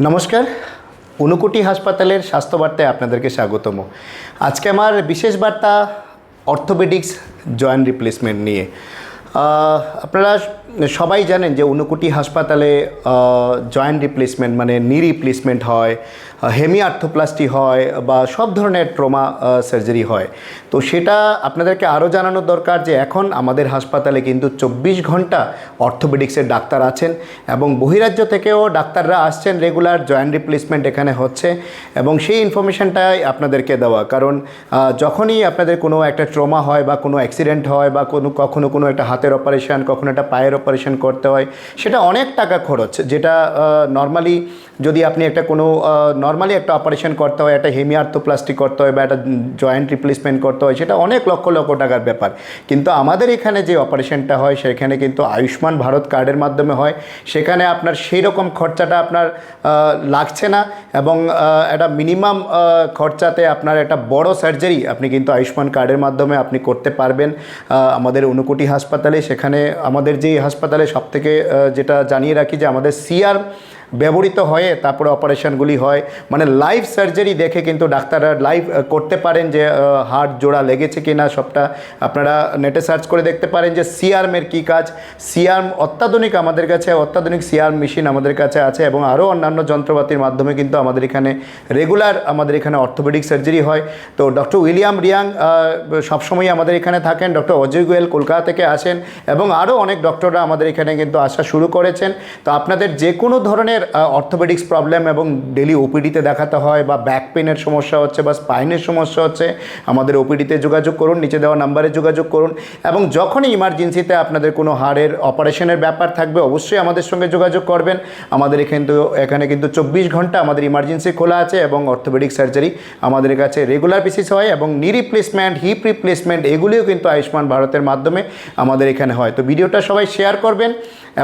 নমস্কার, ঊনকোটি হাসপাতালের স্বাস্থ্য বার্তায় আপনাদেরকে স্বাগতম। আজকে আমার বিশেষ বার্তা অর্থোপেডিক্স জয়েন্ট রিপ্লেসমেন্ট নিয়ে। আপনারা সবাই জানেন যে ঊনকোটি হাসপাতালে জয়েন্ট রিপ্লেসমেন্ট মানে নি রিপ্লেসমেন্ট হয়, হেমি আর্থোপ্লাস্টি হয় বা সব ধরনের ট্রমা সার্জারি হয়। তো সেটা আপনাদেরকে আরও জানানোর দরকার যে এখন আমাদের হাসপাতালে কিন্তু 24 ঘন্টা অর্থোপেডিক্সের ডাক্তার আছেন এবং বহিরাজ্য থেকেও ডাক্তাররা আসছেন, রেগুলার জয়েন্ট রিপ্লেসমেন্ট এখানে হচ্ছে এবং সেই ইনফরমেশনটাই আপনাদেরকে দেওয়া। কারণ যখনই আপনাদের কোনো একটা ট্রমা হয় বা কোনো অ্যাক্সিডেন্ট হয় বা কখনো কোনো একটা হাতের অপারেশন, কখনো একটা পায়ের অপারেশন করতে হয়, সেটা অনেক টাকা খরচ। যেটা নর্মালি যদি আপনি একটা কোনো নর্মালি একটা অপারেশন করতে হয়, একটা হেমি আর্থোপ্লাস্টি করতে হয় বা একটা জয়েন্ট রিপ্লেসমেন্ট করতে হয়, সেটা অনেক লক্ষ লক্ষ টাকার ব্যাপার। কিন্তু আমাদের এখানে যে অপারেশনটা হয় সেখানে কিন্তু আয়ুষ্মান ভারত কার্ডের মাধ্যমে হয়। সেখানে আপনার সেই রকম খরচাটা আপনার লাগছে না এবং একটা মিনিমাম খরচাতে আপনার একটা বড় সার্জারি আপনি কিন্তু আয়ুষ্মান কার্ডের মাধ্যমে আপনি করতে পারবেন আমাদের ঊনকোটি হাসপাতালে। সেখানে আমাদের যে হাসপাতালে সবথেকে যেটা জানিয়ে রাখি যে আমাদের সিআর ব্যবহৃত হয়ে তারপরে অপারেশনগুলি হয়, মানে লাইভ সার্জারি দেখে কিন্তু ডাক্তাররা লাইভ করতে পারেন যে হাড় জোড়া লেগেছে কি না। সবটা আপনারা নেটে সার্চ করে দেখতে পারেন যে সিআরমের কী কাজ। সিআরম অত্যাধুনিক আমাদের কাছে, অত্যাধুনিক সিআরম মেশিন আমাদের কাছে আছে এবং আরও অন্যান্য যন্ত্রপাতির মাধ্যমে কিন্তু আমাদের এখানে রেগুলার আমাদের এখানে অর্থোপেডিক সার্জারি হয়। তো ডক্টর উইলিয়াম রিয়াং সবসময় আমাদের এখানে থাকেন, ডক্টর অজয় গোয়েল কলকাতা থেকে আসেন এবং আরও অনেক ডক্টররা আমাদের এখানে কিন্তু আসা শুরু করেছেন। তো আপনাদের যে কোনো ধরনের অর্থোপেডিক্স প্রবলেম এবং ডেলি ওপিডিতে দেখাতে হয় বা ব্যাক পেনের সমস্যা হচ্ছে বা স্পাইনের সমস্যা হচ্ছে, আমাদের ওপিডিতে যোগাযোগ করুন, নিচে দেওয়া নাম্বারে যোগাযোগ করুন। এবং যখনই ইমার্জেন্সিতে আপনাদের কোনো হাড়ের অপারেশনের ব্যাপার থাকবে অবশ্যই আমাদের সঙ্গে যোগাযোগ করবেন। আমাদের এখানে কিন্তু 24 ঘন্টা আমাদের ইমার্জেন্সি খোলা আছে এবং অর্থোপেডিক সার্জারি আমাদের কাছে রেগুলার বেসিস হয় এবং নি রিপ্লেসমেন্ট, হিপ রিপ্লেসমেন্ট এগুলিও কিন্তু আয়ুষ্মান ভারতের মাধ্যমে আমাদের এখানে হয়। তো ভিডিওটা সবাই শেয়ার করবেন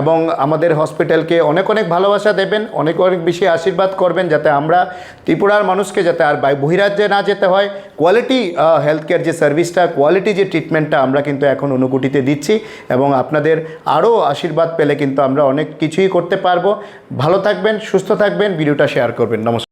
এবং আমাদের হসপিটালকে অনেক অনেক ভালোবাসা দেবেন, অনেক অনেক বেশি আশীর্বাদ করবেন যাতে আমরা ত্রিপুরার মানুষকে যাতে আর বহিরাজ্যে না যেতে হয়। কোয়ালিটি হেলথ কেয়ার যে সার্ভিসটা, কোয়ালিটি যে ট্রিটমেন্টটা আমরা কিন্তু এখন ঊনকোটিতে দিচ্ছি এবং আপনাদের আরও আশীর্বাদ পেলে কিন্তু আমরা অনেক কিছুই করতে পারবো। ভালো থাকবেন, সুস্থ থাকবেন, ভিডিওটা শেয়ার করবেন। নমস্কার।